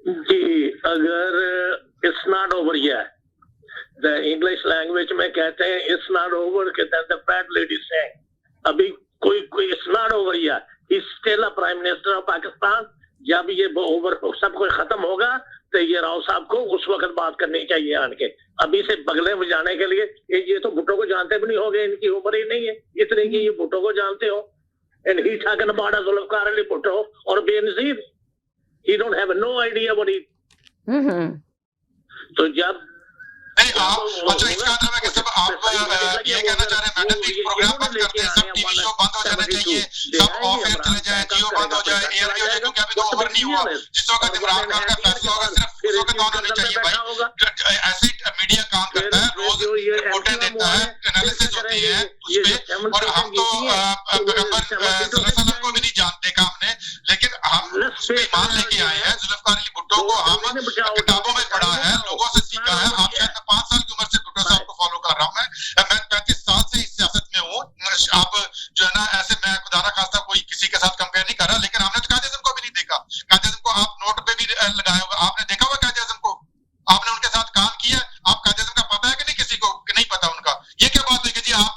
जी, अगर it's not over yet, the English language में कहते हैं इट्स नॉट ओवर, कहते हैं द फैट लेडी सेइंग, अभी कोई it's not over yet, he is still a prime minister of Pakistan. जब ये ओवर सब कुछ खत्म होगा तो ये राव साहब को उस वक्त बात करनी चाहिए आन के। अभी से बगले बजाने के लिए ये तो भुट्टो को जानते भी नहीं होंगे, इनकी उम्र ही नहीं है इतने की ये भुट्टो को जानते हो। And he talking about Zulfikar Ali Bhutto और Benazir, he don't have no idea what he तो जब नहीं आप अच्छा इसका मतलब है कि सब आप ये कहना चाह रहे हैं मैडम भी प्रोग्राम बंद करते हैं, सब टीवी शो बंद हो जाने चाहिए, सब ऑफ एयर चले जाए, जियो बंद हो जाए, एयर भी हो जाए, क्योंकि अभी तो ओवर नहीं हुआ। जिस वक्त इमरान खान का फैसला होगा सिर्फ उस वक्त ऑन होनी चाहिए भाई। ऐसे मीडिया काम करता है, रोज रिपोर्टें देता है, एनालिसिस होती है उसपे, और हम तो पैगंबर सल्लल्लाहु अलैहि वसल्लम को भी नहीं जानते का हमने, लेकिन हम उस पे ईमान लेके आए हैं। जुल्फकार अली भुट्टो को हम किताबों में पढ़ा है, लोगों से सीखा है। आप शायद 5 साल की उम्र से भुट्टो साहब को फॉलो कर रहा हूँ मैं 35 साल से इस सियासत में हूँ। आप जो है ना ऐसे मैं खुदा ना खास्ता कोई किसी के साथ कंपेयर नहीं कर रहा, लेकिन हमने तो कायदे आज़म को भी नहीं देखा। कायदे आज़म को आप नोट पे भी लगाया होगा, आपने देखा होगा कायदे आज़म को, आपने उनके साथ काम किया, आप कायदे आज़म का पता है कि नहीं, किसी को नहीं पता उनका। ये क्या बात है कि जी आप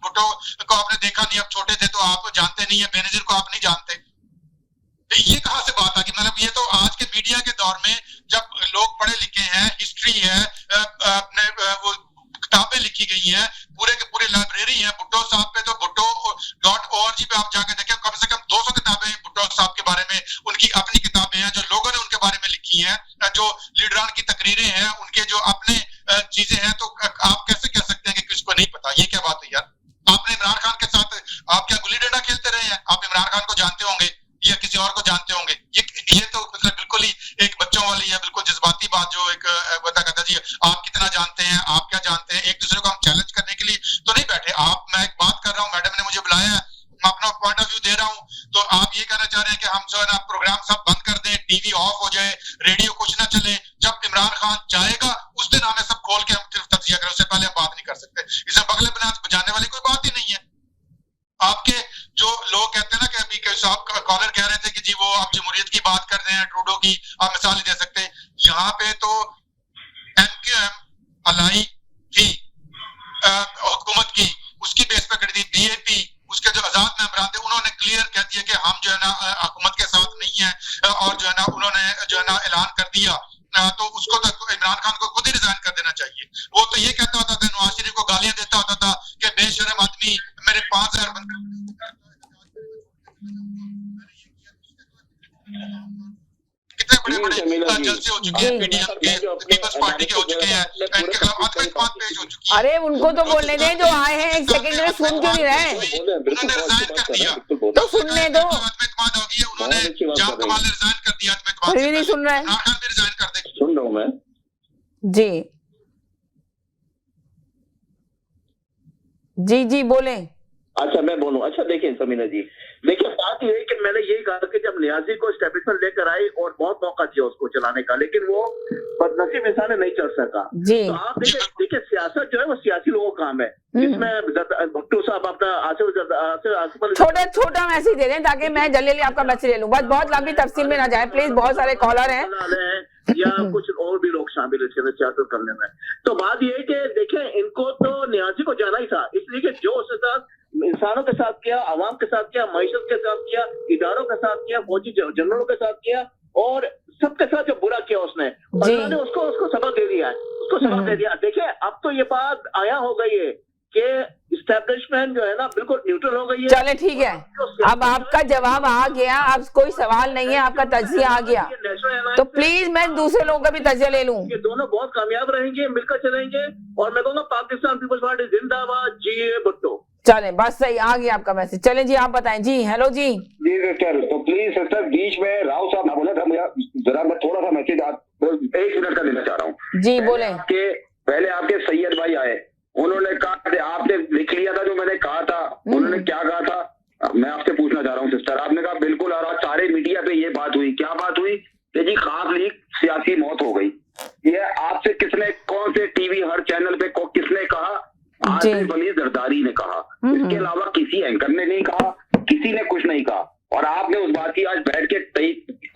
भुट्टो को आपने देखा नहीं, आप छोटे थे तो आप जानते नहीं है, बेनजीर को आप नहीं जानते। ये कहां से बात आ गई? मतलब ये तो आज के मीडिया के दौर में जब लोग पढ़े लिखे हैं, हिस्ट्री है, अपने वो किताबें लिखी गई हैं, पूरे के पूरे लाइब्रेरी है भुट्टो साहब पे, तो भुट्टो.org पे आप जाके देखें, कम से कम 200 किताबें भुट्टो साहब के बारे में, उनकी अपनी किताबें हैं जो लोगों ने उनके बारे में लिखी हैं, जो लीडरान की तकरीरें हैं, उनके जो अपने चीजें हैं। तो आप कैसे कह सकते हैं कि किसको नहीं पता? ये क्या बात है यार? आपने इमरान खान के साथ आप क्या गुल्ली डंडा खेलते रहे हैं? आप इमरान खान को जानते होंगे या किसी और को जानते होंगे? ये तो मतलब बिल्कुल ही एक बच्चों वाली है, बिल्कुल जज्बाती बात, जो एक बता कहता जी आप कितना जानते हैं, आप क्या जानते हैं। एक दूसरे को हम चैलेंज करने के लिए तो नहीं बैठे। मैं एक बात कर रहा हूँ, मैडम ने मुझे बुलाया है, मैं अपना पॉइंट ऑफ व्यू दे रहा हूँ, तो आप ये कहना चाह रहे हैं कि हम जो है ना प्रोग्राम सब बंद कर दें, टीवी ऑफ हो जाए, रेडियो कुछ ना चले, जब इमरान खान जाएगा उस दिन हमें सब खोल के हम सिर्फ तज्जिया करें, उससे पहले हम बात नहीं कर सकते। इसमें बगले बजाने वाली कोई बात ही नहीं है। आपके जो लोग कहते हैं ना कि अभी साहब कॉलर कह रहे थे कि जी वो आप जमहूरियत की बात कर रहे हैं, ट्रूडो की आप मिसाल नहीं दे सकते। यहाँ पे तो MQM अलाई थी हुकूमत की, उसकी बेस पे खड़ी थी। BAP उसके जो आजाद मेंबरान थे उन्होंने क्लियर कह दिया कि हम जो है ना हुकूमत के साथ नहीं है, और जो है ना उन्होंने जो है ना ऐलान कर दिया, तो उसको तो इमरान खान को खुद ही रिजाइन कर देना चाहिए। वो तो ये कहता होता था, नवाज शरीफ को गालियां देता होता था कि बेशरम आदमी, मेरे 5000 कितने बड़े बड़े जलसे हो चुके हैं, PDM के, पीपल्स पार्टी के हो चुके हैं, इनके खिलाफ आत्महत्या पेश हो चुकी है। अरे उनको तो बोलने दें जो आए हैं, एक सेकंड में सुन क्यों नहीं रहे? उन्होंने रिजाइन कर दिया तो सुनने दो। आत्महत्या होगी, उन्होंने जाम कमाल ने रिजाइन कर दिया आत्महत्या, फिर भी नहीं सुन रहे। इमरान खान भी रिजाइन कर दे। सुन रहा हूं मैं जी जी जी बोले। अच्छा मैं बोलूं? अच्छा देखिए समीना जी, देखिए बात ये है कि मैंने यही कहा कि जब नियाजी को एस्टेब्लिशमेंट लेकर आई और बहुत मौका दिया उसको चलाने का, लेकिन वो बदनसीब इंसान नहीं चल सका। जी तो आप देखिए सियासत जो है वो सियासी लोगों का काम है, इसमें भुट्टो साहब अपना छोटा मैसेज दे दें ताकि मैं जल्दी आपका मैसेज ले लूं, बस बहुत लंबी तफसील में ना जाए प्लीज, बहुत सारे कॉलर हैं या कुछ और भी लोग शामिल है सियासत करने में। तो बात ये है कि देखें इनको तो नियाजी को जाना ही था, इसलिए कि जो उसके साथ इंसानों के साथ किया, आवाम के साथ किया, मईशत के साथ किया, इदारों के साथ किया, फौजी जनरलों के साथ किया, और सबके साथ जो बुरा किया उसने, अल्लाह ने उसको सबक दे दिया है, उसको सबक दे दिया। देखिए अब तो ये बात आया हो गई है कि इस्टेब्लिशमेंट जो है ना बिल्कुल न्यूट्रल हो गई है। चले ठीक है, अब आपका जवाब आ गया, अब कोई सवाल नहीं है, आपका तजिया आ गया, तो प्लीज मैं दूसरे लोगों का भी तजिया ले लूं। ये दोनों बहुत कामयाब रहेंगे, मिलकर चलेंगे, और मैं कहूँगा पाकिस्तान पीपल्स पार्टी जिंदाबाद, जी भुट्टो। चले बस सही आ गया आपका मैसेज। चले जी आप बताएं जी। हेलो जी सिस्टर, तो प्लीज सिस्टर बीच में राव साहब ना बोला था, मुझे जरा मैं थोड़ा सा मैसेज 1 मिनट का देना चाह रहा हूँ जी। बोले पहले आपके सैयद भाई आए, उन्होंने कहा आपने लिख लिया था जो मैंने कहा था, उन्होंने क्या कहा था मैं आपसे पूछना चाह रहा हूँ सिस्टर। आपने कहा बिल्कुल, और सारे मीडिया पे ये बात हुई, क्या बात हुई कि जी ख्वाब लीग सियासी मौत हो गई। ये आपसे किसने, कौन से टीवी हर चैनल पे किसने कहा? आसिफ अली जरदारी ने कहा, इसके अलावा किसी एंकर ने नहीं कहा, किसी ने कुछ नहीं कहा। और आपने उस बात की आज बैठ के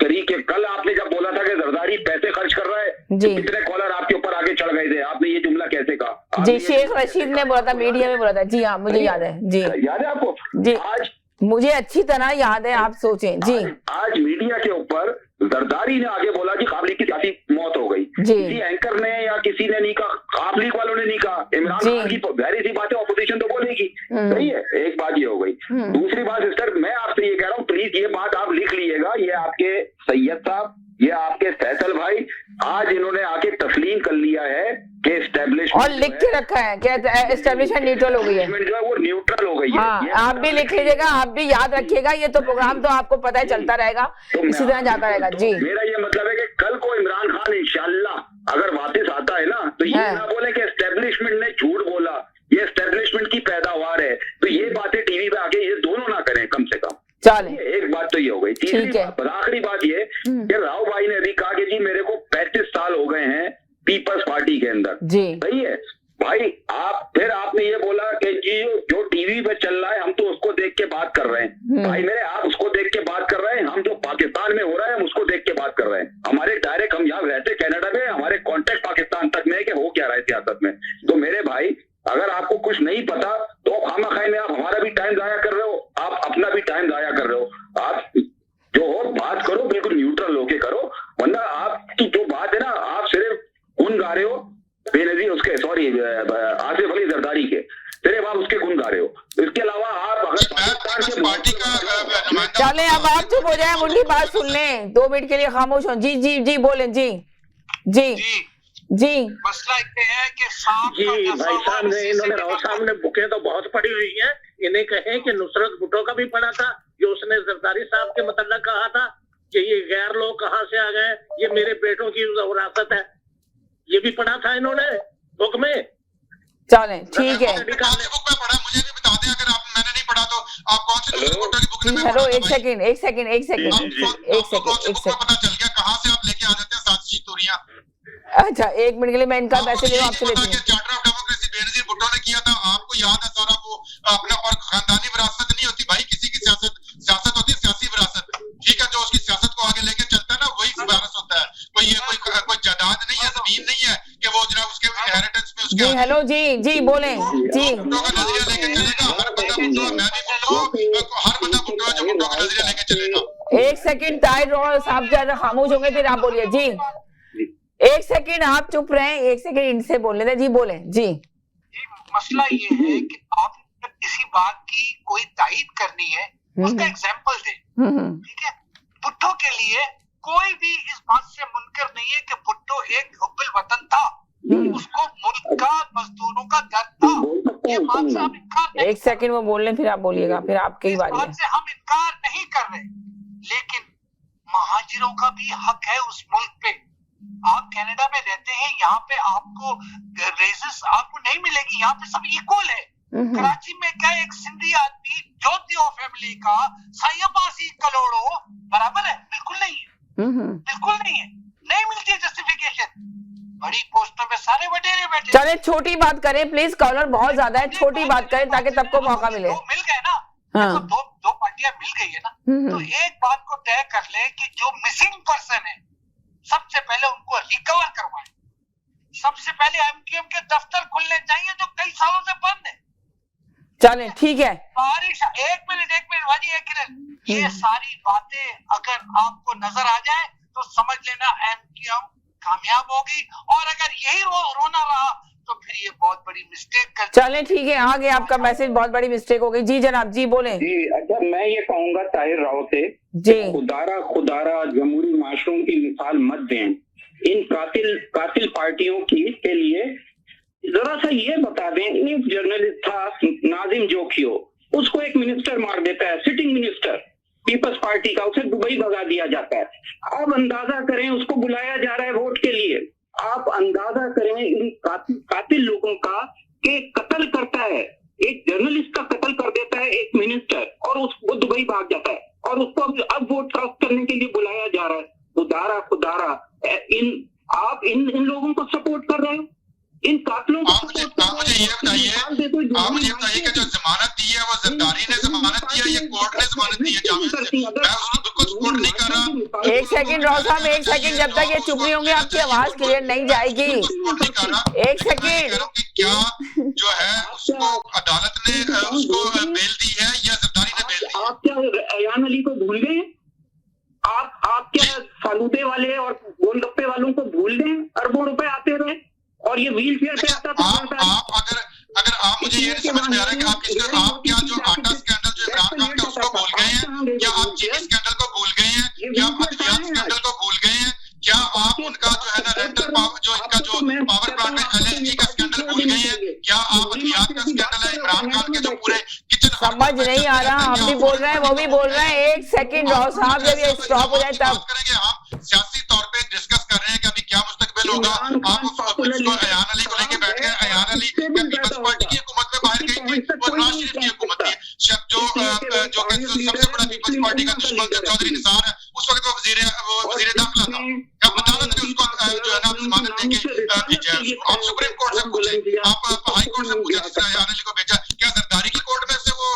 तरीके, कल आपने जब बोला था कि जरदारी पैसे खर्च कर रहा है, जी। तो कितने कॉलर आपके ऊपर आगे चढ़ गए थे? आपने ये जुमला कैसे कहा? जी, शेख रशीद ने बोला था, मीडिया में बोला था। जी हाँ, मुझे याद है। जी याद है आपको? जी, आज मुझे अच्छी तरह याद है। आप सोचें जी, आज मीडिया के ऊपर जरदारी ने आगे बोला कि ख्वाब लीग की सियासी मौत हो गई। जी। किसी एंकर ने या किसी ने नहीं कहा, ख्वाब लीग वालों ने नहीं कहा। इमरान जी। खान की तो गहरी सी बात है, ऑपोजिशन तो बोलेगी, सही है। एक बात ये हो गई। दूसरी बात सिस्टर, मैं आपसे ये कह रहा हूँ, प्लीज ये बात आप लिख लीजिएगा, ये आपके सैयद साहब, ये आपके फैसल भाई, आज इन्होंने आके तस्लीम कर लिया है कि एस्टेब्लिशमेंट, और लिख के रखा है क्या एस्टेब्लिशमेंट न्यूट्रल हो गई है। जो है वो न्यूट्रल हो गई है। हाँ, आप भी लिख लीजिएगा, आप भी याद रखिएगा। ये तो प्रोग्राम तो आपको पता है चलता रहेगा, इसी तरह जाता रहेगा। जी, मेरा ये मतलब है कि कल को इमरान खान इंशाल्लाह अगर वापस आता है ना, तो ये ना बोले कि एस्टेब्लिशमेंट ने झूठ बोला, ये एस्टेब्लिशमेंट की पैदावार है, तो ये बातें टीवी पे आके ये दोनों ना करें कम से कम। चले, एक बात तो ये हो गई। तीसरी बात, आखिरी बात ये कि राव भाई ने अभी कहा कि जी मेरे को 35 साल हो गए हैं पीपल्स पार्टी के अंदर। जी, सही है भाई। फिर आपने ये बोला कि जी जो टीवी पे चल रहा है हम तो उसको देख के बात कर रहे हैं। भाई मेरे, आप उसको देख के बात कर रहे हैं, हम जो पाकिस्तान में हो रहा है हम उसको देख के बात कर रहे हैं। हमारे डायरेक्ट, हम यहाँ रहते कनाडा में, हमारे कांटेक्ट पाकिस्तान तक में है कि हो क्या रहा है सियासत में। तो मेरे भाई, अगर आपको कुछ नहीं पता तो खामखाई में आप हमारा भी टाइम जाया कर रहे हो, आप अपना भी टाइम जाया कर रहे हो। आप जो हो बात करो बिल्कुल न्यूट्रल होके करो, वरना आपकी जो बात है ना, आप सिर्फ गुन गा रहे हो बेनजीर उसके, सॉरी आसिफ अली जरदारी के, सिर्फ आप उसके गुन गा रहे हो। इसके अलावा आप अगर पाकिस्तान के पार्टी का चले अब आप चुप हो जाए, उनकी बात सुन लें, 2 मिनट के लिए खामोश हो। जी जी जी, बोलें। जी जी जी, मसला ये है कि जी भाई साहब ने, इन्होंने राव साहब ने बुकें तो बहुत पड़ी हुई हैं। इन्हें कहें कि नुसरत भुट्टो का भी पढ़ा था, जो उसने जरदारी साहब के मतलब कहा था कि ये गैर लोग कहाँ से आ गए, ये मेरे बेटों की विरासत है, ये भी पढ़ा था इन्होंने बुक में। चलें, ठीक है। बुक में पढ़ा, मुझे भी बता दें अगर मैंने नहीं पढ़ा तो। आप कौन से दूसरे भुट्टो की बुक में? हेलो, एक सेकंड कौन से बुक में पता चल गया? कहाँ से आप लेके आ जाते हैं साजिशी तोरियां? अच्छा, 1 मिनट के लिए मैं इनका मैसेज आपसे लेती हूँ। Charter of democracy Benazir Bhutto ने किया था, आपको याद है सारा वो अपना। और खानदानी विरासत नहीं होती भाई किसी की, सियासत होती है सियासी विरासत। ठीक है, जो उसकी सियासत को आगे लेके चलता है ना, वही वारिस होता है। कोई जायदाद नहीं है, जमीन नहीं है कि वो जनाब उसके इनहेरिटेंस में उसके। जी हेलो, जी जी बोलें। जी, भुट्टो का नजरिया लेके चलेगा हर बंदा भुट्टो, मैं भी भुट्टो, हर बंदा भुट्टो है जो भुट्टो का नजरिया लेके चलेगा। 1 सेकंड ताहिर साहब ज्यादा खामोश होंगे, फिर आप बोलिए। जी, 1 सेकंड आप चुप रहे, 1 सेकंड इनसे बोलने दें। जी बोलें। जी, मसला ये है कि आप किसी बात की कोई तायीद करनी है, उसका एग्जाम्पल दे। ठीक है, भुट्टो के लिए कोई भी इस बात से मुनकर नहीं है कि भुट्टो एक हुब्बुल वतन था, उसको मुल्क का, मजदूरों का दर्द था। ये बात से हम इनकार नहीं, 1 सेकंड वो बोल लें, फिर आप बोलिएगा, फिर आपकी ही बारी है। बात से हम इनकार नहीं कर रहे, लेकिन महाजिरों का भी हक है उस मुल्क पे। आप कनाडा में रहते हैं, यहाँ पे आपको रेसेस आपको नहीं मिलेगी, यहाँ पे सब इक्वल है। कराची में क्या एक सिंधी आदमी ज्योतिओ फैमिली का सैयबासी करोड़ों बराबर है? बिल्कुल नहीं है, बिल्कुल नहीं है, नहीं मिलती है जस्टिफिकेशन। बड़ी पोस्टों में सारे वडेरे बैठे। चले, छोटी बात करें प्लीज, कॉलर बहुत ज्यादा है, छोटी बात करें ताकि सबको मौका मिले। मिल गए ना, हाँ। दो पार्टियां मिल गई है ना, तो एक बात को तय कर ले कि जो मिसिंग पर्सन है सबसे पहले उनको रिकवर करवाएं। सबसे पहले एमक्यूएम के दफ्तर खुलने चाहिए जो कई सालों से बंद है। चलें, ठीक है। बारिश, एक मिनट भाजी, ये सारी बातें अगर आपको नजर आ जाए तो समझ लेना एमक्यूएम कामयाब होगी, और अगर यही रोना रहा तो फिर ये बहुत बड़ी मिस्टेक कर। चलें, ठीक है, आ गया आपका मैसेज, बहुत बड़ी मिस्टेक हो गई। जी जनाब, जी बोलें। जी अच्छा, मैं ये कहूंगा ताहिर राव से, जी खुदारा जमहूरी माशरों की मिसाल मत दें इन कातिल पार्टियों के लिए। जरा सा ये बता दें, न्यूज जर्नलिस्ट था नाजिम जोखियो, उसको एक मिनिस्टर मार देता है, सिटिंग मिनिस्टर पीपल्स पार्टी का, उसे दुबई भगा दिया जाता है। अब अंदाजा करें, उसको बुलाया जा रहा है वोट के लिए। आप अंदाजा करें इन कातिल लोगों का कि कत्ल करता है, एक जर्नलिस्ट का कत्ल कर देता है एक मिनिस्टर, और उसको दुबई भाग जाता है, और उसको अब वोट कास्ट करने के लिए बुलाया जा रहा है। खुदारा आप इन लोगों को सपोर्ट कर रहे हो। इन कातलों को आप मुझे ये बताइए कि जो जमानत दी है वो जरदारी ने जमानत दी है या कोर्ट ने जमानत दी है जामिया से? मैं उसको बिल्कुल सपोर्ट नहीं कर रहा। एक सेकंड राव साहब, एक सेकंड, जब तक ये चुप नहीं होंगे आपकी आवाज क्लियर नहीं जाएगी। एक सेकंड, क्या जो है उसको अदालत ने उसको बेल दी है या जरदारी ने बेल दी? आप क्या अयान अली को भूल गए? आप क्या फालूदे वाले और गोलगप्पे वालों को भूल गए? अरबों रुपए आते रहे और ये व्हील चेयर पे आता था। आप अगर आप मुझे ये नहीं समझ में आ रहा है कि आप क्या जो आटा स्कैंडल जो इमरान खान का उसको भूल गए हैं, क्या आप चीनी स्कैंडल को भूल गए हैं, क्या आप अदवियात स्कैंडल को भूल गए हैं, क्या आप उनका जो है ना रेंटल पावर जो इनका जो पावर प्लांट में LNG का स्कैंडल भूल गए हैं, क्या आप अदवियात का स्कैंडल है इमरान खान के जो पूरे किचन समझ नहीं आ रहा, हम भी बोल रहे हैं वो भी बोल रहे हैं। एक सेकंड राव साहब, जब ये स्टॉप हो जाए तब करेंगे। हम सियासी तौर पे डिस्कस कर रहे हैं कि अभी क्या मुस्तकबिल होगा। आप उसको अयान अली को लेके बैठ गए। अयान अली पीपल्स पार्टी की हुकूमत में बाहर गई थी, वो नवाज शरीफ की हुकूमत थी। जो सबसे बड़ा पीपल्स पार्टी का दुश्मन चौधरी निसार है, उस वक्त वो वजीर दाखिला था। अदालत ने उसको जो है ना जमानत देके भेजा है। आप सुप्रीम कोर्ट से पूछे, आप हाई कोर्ट से पूछे, जिसने अयान अली को भेजा, क्या जरदारी की कोर्ट में से वो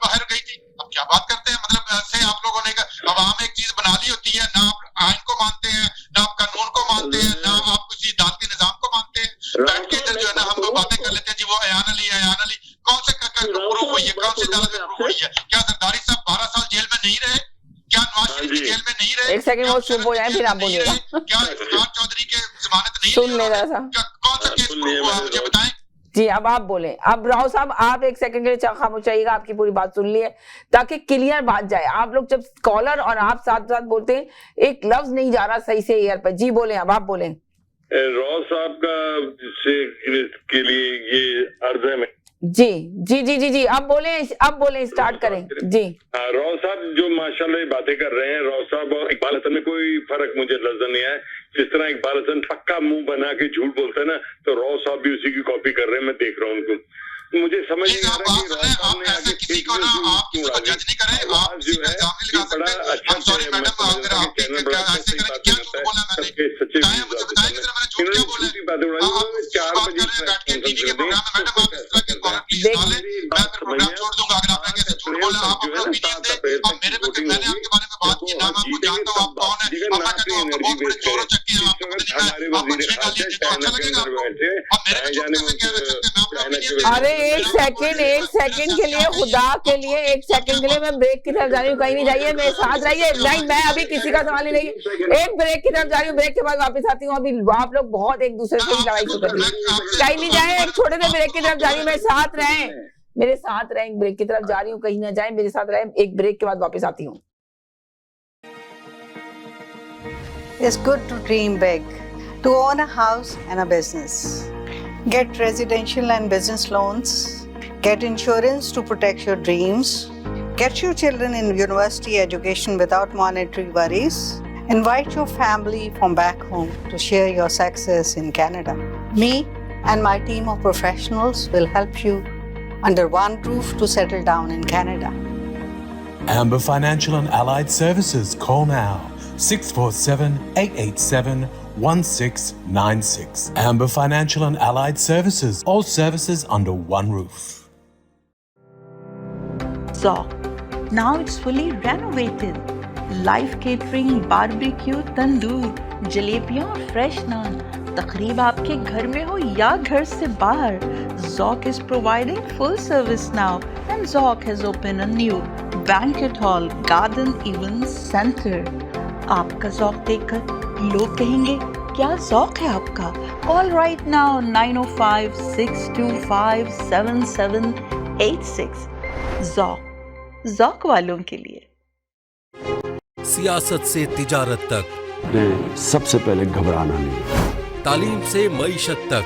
बाहर गई थी? अब क्या बात करते हैं, मतलब से आप लोगों ने अवाम एक चीज बना ली होती है, ना आप आइन को मानते हैं, ना आप कानून को मानते हैं, ना आप किसी अदालती निजाम को मानते हैं। बैठ के इधर जो है ना हम बातें कर लेते हैं जी वो अयान अली कौन से प्रूफ हुई है, कौन से अदालत में प्रूफ हुई है? क्या जरदारी साहब 12 साल जेल में नहीं रहे? क्या नवाज शरीफ की जेल में नहीं रहे? एक सेकंड वो चुप हो जाए फिर आप बोलिएगा। क्या इमरान चौधरी के जमानत नहीं सुन ले जरा सा, कौन सा केस प्रूफ हुआ मुझे बताएं। जी अब आप बोले। अब राव साहब आप एक सेकंड के लिए खामोश चाहिएगा, आपकी पूरी बात सुन ली है ताकि क्लियर बात जाए। आप लोग जब कॉलर और आप साथ साथ बोलते हैं, एक लफ्ज नहीं जा रहा सही से एयर पर। जी बोले, अब आप बोले। राव साहब का के लिए ये अर्ज है। जी जी जी जी जी अब बोले स्टार्ट करें जी। राव साहब जो माशाल्लाह ये बातें कर रहे हैं, राव साहब और इकबाल हसन में कोई फर्क मुझे नजर नहीं आया। जिस तरह इकबाल हसन पक्का मुंह बना के झूठ बोलते हैं ना, तो राव साहब भी उसी की कॉपी कर रहे हैं। मैं देख रहा हूँ उनको, मुझे समझ नहीं आ रहा कि राव साहब ने आगे किसी को ना आप किसी को जज नहीं करें, आप किसी पे इल्जाम नहीं लगा सकते। I'm sorry मैडम, अगर आप ऐसे करें, क्या झूठ बोला मैंने? बताएं मुझे, बताएं कि मैंने झूठ क्या बोला? आप 4 बजे बैठ के टीवी के प्रोग्राम में मैडम आप इस तरह के कॉलर प्लीज ना लें, मैं फिर प्रोग्राम छोड़ दूंगा अगर आपने कैसे झूठ बोला। आप अपना ओपिनियन दें, और मेरे पे मैंने आपके बारे में बात की ना, मैं आपको जानता हूँ आप कौन है। अब मैं कहता हूँ आपको बहुत बड़े चोर हो चक्के हैं, आपको पता नहीं मैं आपको 6 गालियां दी तो अच्छा लगेगा आपको? अब मेरे पे झूठ कैसे कह रहे सकते? मैं अपना ओपिनियन। अरे एक सेकंड के लिए, खुदा के लिए एक सेकंड के लिए मैं ब्रेक की तरफ जा रही हूँ, कहीं नहीं जाइए, मेरे साथ रहिए। नहीं, मैं अभी किसी का सवाल नहीं लेगी, एक ब्रेक की तरफ जा रही हूँ, ब्रेक के बाद वापस आती हूँ। अभी आप लोग बहुत एक दूसरे से लड़ाई शुरू कर दी, कहीं नहीं जाए, एक छोटे से ब्रेक की तरफ जा रही हूँ, मेरे साथ रहें, एक ब्रेक की तरफ जा रही हूँ, कहीं ना जाए, मेरे साथ रहें, एक ब्रेक के बाद वापस आती हूँ। It's good to dream big, to own a house and a business. Get residential and business loans. Get insurance to protect your dreams. Get your children in university education without monetary worries. Invite your family from back home to share your success in Canada. Me and my team of professionals will help you under one roof to settle down in Canada. Amber Financial and Allied Services. Call now. 647-887-1696. Amber Financial and Allied Services. All services under one roof. Zoc. Now it's fully renovated. Live catering, barbecue, tandoor, जलेबियाँ और fresh naan. तकरीब आपके घर में हो या घर से बाहर, Zoc is providing full service now, and Zoc has opened a new banquet hall, garden event center. आपका Zoc देखकर लोग कहेंगे क्या Zoc है आपका? Call right now 905-625-7786. Zoc वालों के लिए। सियासत से तिजारत तक, सबसे पहले घबराना नहीं, तालीम से मईशत तक,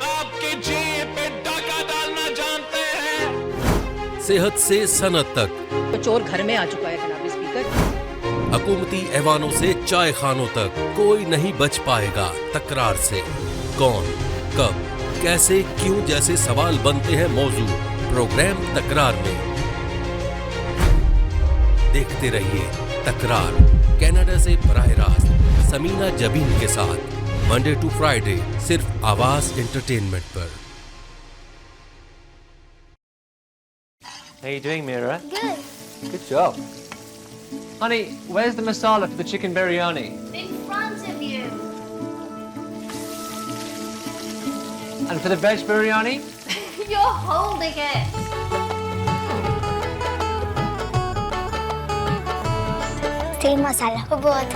आपके जेब पे डाका डालना जानते हैं, सेहत से सनत तक, चोर घर में आ चुका है जनाब स्पीकर। हुकूमती ऐवानों से चाय खानों तक, कोई नहीं बच पाएगा तकरार से। कौन, कब, कैसे, क्यों जैसे सवाल बनते हैं मौजू प्रोग्राम तकरार में। देखते रहिए तकरार, कनाडा से बराह रास्त समीना जबीन के साथ। मंडे टू फ्राइडे सिर्फ आवाज एंटरटेनमेंट पर। How you doing, Mira? Good. Good job. Honey, where's the masala for the chicken biryani? In front of you. And for the veg biryani? You're holding it. तेल मसाला को बहुत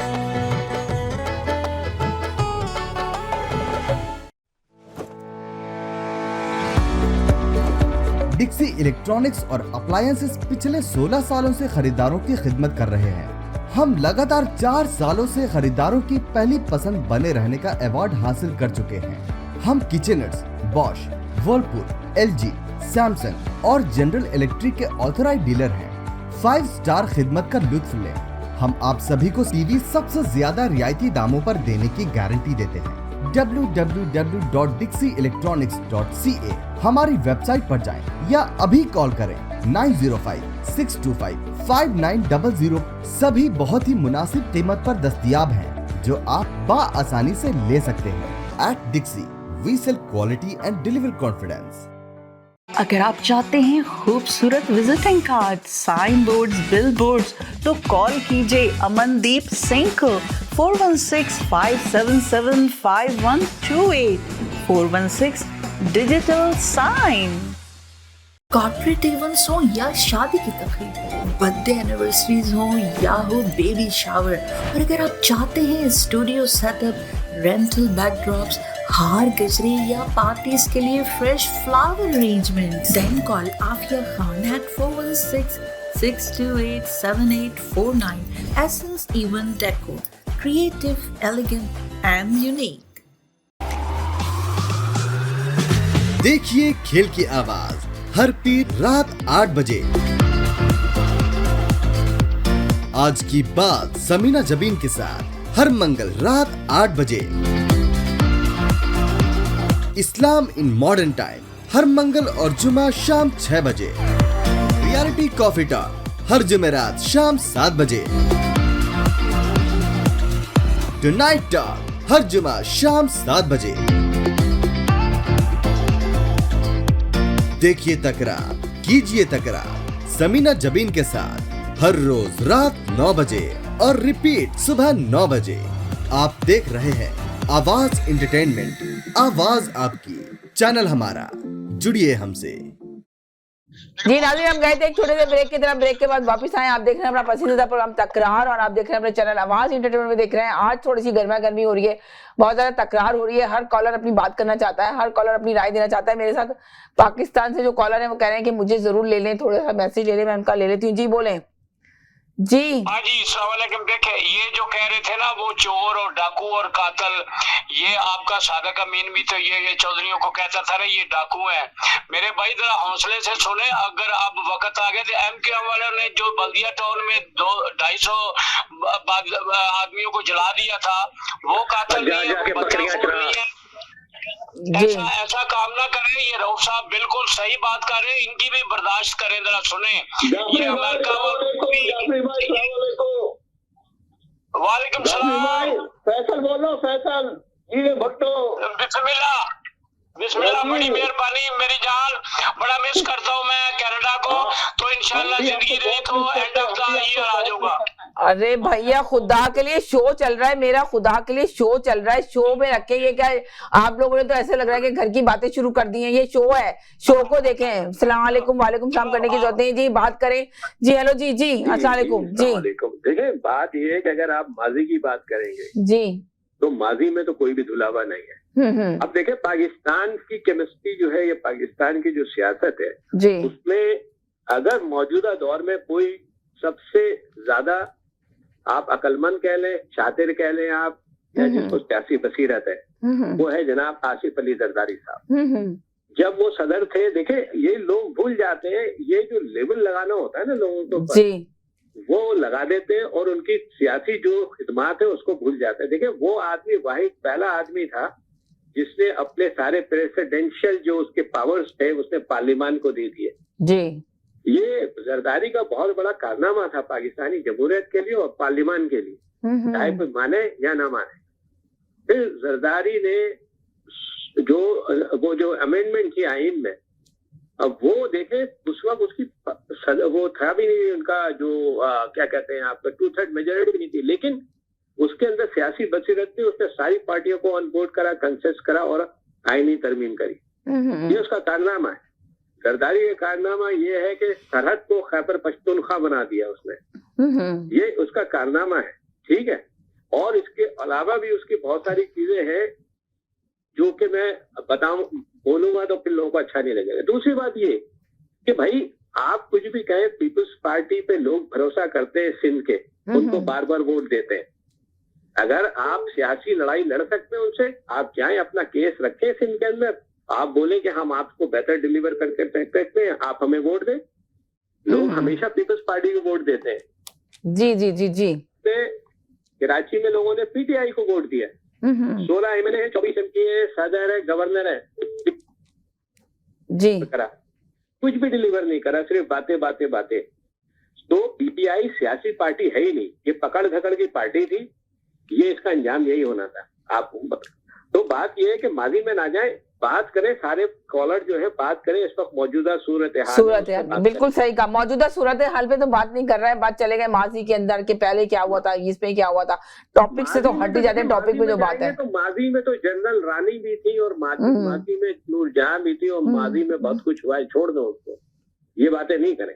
डिक्सी electronics और appliances पिछले 16 सालों से खरीदारों की खिदमत कर रहे हैं। हम लगातार 4 सालों से खरीदारों की पहली पसंद बने रहने का अवार्ड हासिल कर चुके हैं। हम किचनर्स, बॉश, वर्लपूल, LG, सैमसंग और जनरल इलेक्ट्रिक के ऑथराइज्ड डीलर हैं। 5 स्टार खिदमत का लुत्फ लें। हम आप सभी को टीवी सबसे ज्यादा रियायती दामों पर देने की गारंटी देते हैं। www.dixieelectronics.ca हमारी वेबसाइट पर जाएं या अभी कॉल करें 9056255900। सभी बहुत ही मुनासिब कीमत पर दस्तयाब हैं जो आप बाआसानी से ले सकते हैं। At Dixie, we sell quality and deliver confidence. अगर आप चाहते हैं खूबसूरत visiting card, sign boards, bill boards, तो कॉल कीजिए अमनदीप सिंह को 416-577-5128 416 डिजिटल साइन। कॉर्पोरेट इवेंट्स हो या शादी की तकरीब, बर्थडे एनिवर्सरीज हो या हो बेबी शावर, और अगर आप चाहते हैं स्टूडियो सेटअप, रेंटल बैकड्रॉप्स, हार गजरे या पार्टीज के लिए fresh flower arrangement, then call Afiya Khan at 416-628-7849. Essence Event Deco, creative, elegant and unique. देखिए खेल की आवाज हर पीर रात 8 बजे। आज की बात समीना जबीन के साथ हर मंगल रात 8 बजे। इस्लाम इन मॉडर्न टाइम हर मंगल और जुमा शाम 6 बजे। रियलिटी कॉफी टॉक हर जुमेरात शाम 7 बजे। टुनाइट टॉक हर जुमा शाम 7 बजे। देखिए तकरार, कीजिए तकरार समीना जबीन के साथ हर रोज रात 9 बजे और रिपीट सुबह 9 बजे। आप देख रहे हैं आवाज एंटरटेनमेंट, आवाज आपकी, चैनल हमारा, जुड़िए हमसे। जी नाज़रीन, हम गए थे एक छोटे से ब्रेक की तरफ। ब्रेक के बाद वापस आए। आप देख रहे हैं अपना पसंदीदा प्रोग्राम तकरार और आप देख रहे हैं अपने चैनल आवाज एंटरटेनमेंट में देख रहे हैं। आज थोड़ी सी गर्मा गर्मी हो रही है, बहुत ज्यादा तकरार हो रही है। हर कॉलर अपनी बात करना चाहता है, हर कॉलर अपनी राय देना चाहता है। मेरे साथ पाकिस्तान से जो कॉलर है वो कह रहे हैं कि मुझे जरूर ले लें, थोड़ा सा मैसेज ले लें, मैं उनका ले लेती हूँ। जी बोलें। जी हाँ जी, अस्सलाम वालेकुम। देखे ये जो कह रहे थे ना वो चोर और डाकू और कातल, ये आपका सादक अमीन भी तो ये चौधरियों को कहता था ना ये डाकू है। मेरे भाई जरा हौसले से सुने, अगर अब वक्त आ गए थे MQM वालों ने जो बल्दिया टाउन में 200-250 आदमियों को जला दिया था, वो कातल नहीं है, वो बदतमीज है। ऐसा काम ना करें। ये रऊफ साहब बिल्कुल सही बात कर रहे हैं, इनकी भी बर्दाश्त करें, जरा सुने। ये अमेरिका वालेकुम सलाम। फैसल बोलो, फैसल ये भट्टो। बिस्मिल्लाह बिस्मिल्लाह, बड़ी मेहरबानी मेरी जान, बड़ा मिस करता हूँ मैं कनाडा को, तो इंशाल्लाह जिंदगी रही तो एंड ऑफ द ईयर आ जाऊंगा। अरे भैया खुदा के लिए शो चल रहा है मेरा, खुदा के लिए शो चल रहा है, शो में रखे। ये क्या है, आप लोगों ने तो ऐसे लग रहा है कि घर की बातें शुरू कर दी हैं। ये शो है, शो को देखें। अस्सलाम वालेकुम, वालेकुम सलाम करने की जरूरत नहीं। जी बात करें। जी हेलो, जी जी अस्सलाम वालेकुम। जी देखिए बात ये है कि अगर आप माजी की बात करेंगे जी तो माजी में तो कोई भी धुलावा नहीं है। अब देखें पाकिस्तान की केमिस्ट्री जो है, ये पाकिस्तान की जो सियासत है जी, उसमें अगर मौजूदा दौर में कोई सबसे ज्यादा आप अकलमंद कह लें, शातिर कह लें आप, या जिसको सियासी बसीरत है, वो है जनाब आसिफ अली जरदारी साहब। जब वो सदर थे, देखे ये लोग भूल जाते हैं, ये जो लेबल लगाना होता है ना लोगों को जी, वो लगा देते हैं और उनकी सियासी जो खिदमात है उसको भूल जाते हैं। देखिए वो आदमी वाहिद पहला आदमी था जिसने अपने सारे प्रेसिडेंशियल जो उसके पावर्स थे उसने पार्लियामान को दे दिए जी। ये जरदारी का बहुत बड़ा कारनामा था पाकिस्तानी जमहूरियत के लिए और पार्लियामान के लिए, चाहे कोई माने या ना माने। फिर जरदारी ने जो अमेंडमेंट की आइन में, अब वो देखे उस वक्त उसकी वो था भी नहीं, उनका जो क्या कहते हैं आपका 2/3 मेजोरिटी भी नहीं थी, लेकिन उसके अंदर सियासी बसीरत थी, उसने सारी पार्टियों को ऑन बोर्ड करा, कंसेस करा और आईनी तरमीम करी। ये उसका कारनामा है। जरदारी का कारनामा ये है कि सरहद को खैबर पख्तूनख्वा बना दिया उसने, ये उसका कारनामा है, ठीक है। और इसके अलावा भी उसकी बहुत सारी चीजें हैं जो कि मैं बोलूंगा तो फिर लोगों को अच्छा नहीं लगेगा। दूसरी बात ये कि भाई आप कुछ भी कहें, पीपल्स पार्टी पे लोग भरोसा करते हैं सिंध के, उनको बार बार वोट देते हैं। अगर आप सियासी लड़ाई लड़ सकते हैं उनसे, आप जाएं अपना केस रखें सिंध के अंदर, आप बोले कि हम आपको बेहतर डिलीवर करके सकते हैं, आप हमें वोट दें। लोग हमेशा पीपल्स पार्टी को वोट देते हैं। जी जी जी जी। कराची में लोगों ने पीटीआई को वोट दिया। 16 एमएलए है, 24 एमपी है, सदर है, गवर्नर है जी, करा, कुछ भी डिलीवर नहीं करा, सिर्फ बातें बातें बातें। तो पीटीआई सियासी पार्टी है ही नहीं, ये पकड़ धकड़ की पार्टी थी, ये इसका अंजाम यही होना था। आप तो बात ये है कि माजी में ना जाए, बात करें, सारे कॉलर जो है बात करें इस वक्त मौजूदा सूरत हाल। बिल्कुल सही कहा, मौजूदा सूरत हाल पे तो बात नहीं कर रहा है, बात चले गए माजी के अंदर के पहले क्या हुआ था, इसमें क्या हुआ था, टॉपिक से तो हट ही जाते हैं, टॉपिक पे जो बात है। तो माजी में तो जनरल रानी भी थी और माजी में नूरजहां भी थी और माजी में बहुत कुछ हुआ है, छोड़ दो उसको, ये बातें नहीं करें,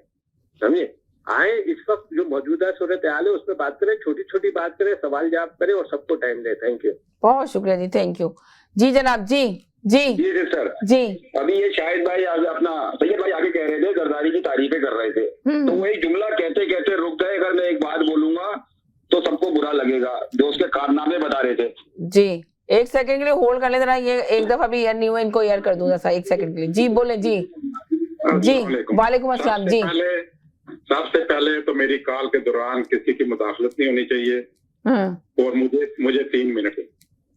समझे। आए इस वक्त जो मौजूदा सूरत हाल है उस पर बात करें, छोटी छोटी बात करें, सवाल जवाब करें और सबको टाइम दें। थैंक यू, बहुत शुक्रिया जी, थैंक यू जी जनाब। जी जी जी सर जी। अभी ये शाहिद भाई अपना सैयद भाई आगे कह रहे थे, जरदारी की तारीफें कर रहे थे, तो वो एक जुमला कहते कहते रुक गए। अगर मैं एक बात बोलूंगा तो सबको बुरा लगेगा, जो उसके कारनामे बता रहे थे। जी, एक सेकंड के लिए होल्ड कर ले जरा, ये एक दफा भी यार न्यू इनको यार कर दूंगा सर, एक सेकंड के लिए। जी बोले जी जी, वालेकुम अस्सलाम जी। सबसे पहले तो मेरी कॉल के दौरान किसी की मुदाखलत नहीं होनी चाहिए, और मुझे 3 मिनट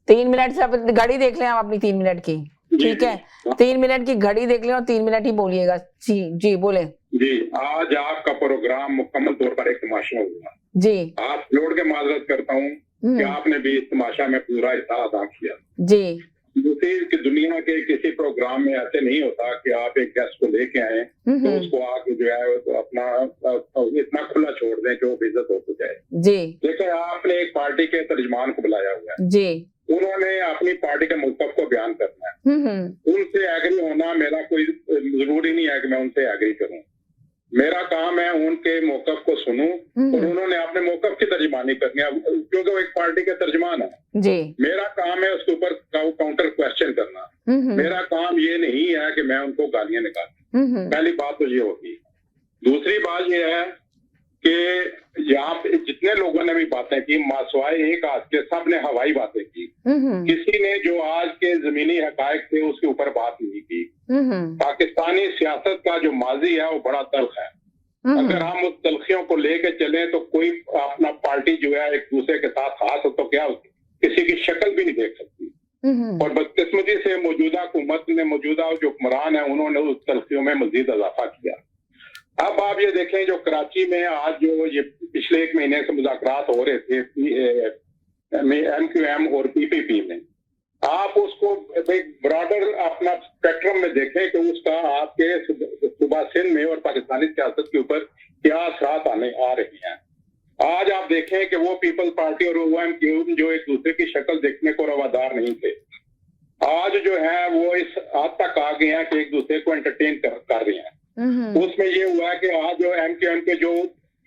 3 मिनट से घड़ी देख लें आप अपनी 3 मिनट की, ठीक है, 3 मिनट की घड़ी देख लें और 3 मिनट ही बोलिएगा। जी जी बोले जी। आज आपका प्रोग्राम मुकम्मल तौर पर एक तमाशा हुआ जी, आप जोड़ के माजरत करता हूँ कि आपने भी इस तमाशा में पूरा हिस्सा अदा किया जी। दूसरी कि दुनिया के किसी प्रोग्राम में ऐसे नहीं होता कि आप एक गेस्ट को लेके आए तो उसको आके जो है तो अपना इतना खुला छोड़ दें कि वो बेइज्जत हो जाए जी। देखिए आपने एक पार्टी के तर्जमान को बुलाया हुआ है जी, उन्होंने अपनी पार्टी के मौक़िफ़ को बयान करना है, उनसे एग्री होना मेरा कोई जरूरी नहीं है कि मैं उनसे एग्री करूं। मेरा काम है उनके मौक़िफ़ को सुनूं और उन्होंने अपने मौक़िफ़ की तर्जमानी करनी है, क्योंकि वो एक पार्टी के तर्जमान है जी। मेरा काम है उसके ऊपर काउंटर क्वेश्चन करना। मेरा काम ये नहीं है कि मैं उनको गालियां निकालूं। पहली बात तो ये होगी। दूसरी बात ये है कि यहाँ पे जितने लोगों ने भी बातें की, मासवाए एक आज के सब ने हवाई बातें की, किसी ने जो आज के जमीनी हकायक थे उसके ऊपर बात नहीं की। पाकिस्तानी सियासत का जो माजी है वो बड़ा तल्ख है, अगर हम उस तलखियों को लेके चले तो कोई अपना पार्टी जो है एक दूसरे के साथ हाथ तो क्या किसी की शक्ल भी नहीं देख सकती। और बदकिस्मती से मौजूदा हुकूमत ने, मौजूदा जो हुक्मरान है, उन्होंने उस तलखियों में मजीद इजाफा किया। अब आप ये देखें जो कराची में आज जो ये पिछले 1 महीने से मुज़ाकरात हो रहे थे MQM और PPP में, आप उसको एक ब्रॉडर अपना स्पेक्ट्रम में देखें कि उसका आपके सूबा सिंध में और पाकिस्तानी सियासत के ऊपर क्या असरात आ रहे हैं। आज आप देखें कि वो पीपल्स पार्टी और MQM जो एक दूसरे की शक्ल देखने को रवादार नहीं थे, आज जो है वो इस हद तक आ गए हैं कि एक दूसरे को एंटरटेन कर रहे हैं। उसमें ये हुआ कि आज जो MQM के जो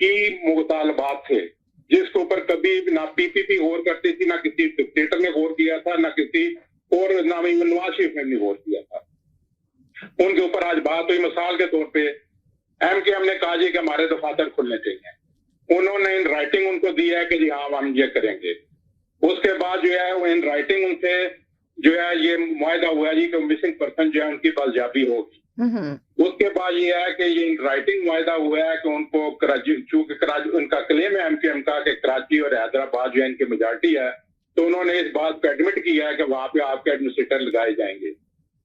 की मुतालबात थे जिसके ऊपर कभी ना PPP गौर करती थी, ना किसी डिक्टेटर ने गौर किया था, ना किसी और ना नवाज शरीफ ने गौर किया था, उनके ऊपर आज बात हुई। मिसाल के तौर पे MQM ने कहा जी कि हमारे दफातर खुलने चाहिए, उन्होंने इन राइटिंग उनको दिया है कि जी हाँ हम ये करेंगे। उसके बाद जो है वो इन राइटिंग उनसे जो है ये मुआहदा हुआ जी कि मिसिंग पर्सन जो है उनकी बाजियाबी होगी। उसके बाद ये है कि ये राइटिंग वायदा हुआ है कि उनको चूंकि उनका क्लेम है MQM का कि कराची और हैदराबाद जो है इनकी मेजॉरिटी है, तो उन्होंने इस बात को एडमिट किया है कि वहां पे आपके एडमिनिस्ट्रेटर लगाए जाएंगे।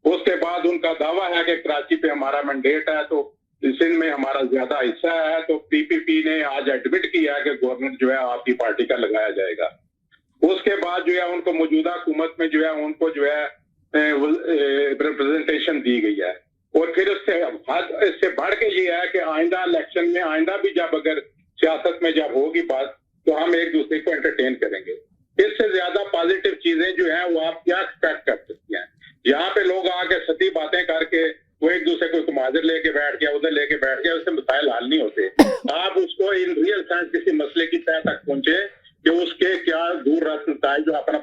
उसके बाद उनका दावा है कि कराची पे हमारा मैंडेट है तो सिंध में हमारा ज्यादा हिस्सा है, तो PPP ने आज एडमिट किया है कि गवर्नमेंट जो है आपकी पार्टी का लगाया जाएगा। उसके बाद जो है उनको मौजूदा हुकूमत में जो है उनको जो है रिप्रेजेंटेशन दी गई है। और फिर इससे बढ़ के ये है कि आइंदा इलेक्शन में आइंदा भी जब अगर सियासत में जब होगी बात तो हम एक दूसरे को एंटरटेन करेंगे। इससे ज्यादा पॉजिटिव चीजें जो है वो आप क्या एक्सपेक्ट कर सकती हैं? यहाँ पे लोग आके सती बातें करके वो एक दूसरे को माजर लेके बैठ गया, उधर लेके बैठ गया, उससे मसाइल हल नहीं होते। आप उसको इन रियल सेंस किसी मसले की तह तक पहुंचे कि उसके क्या दूर रस नताइज जो अपना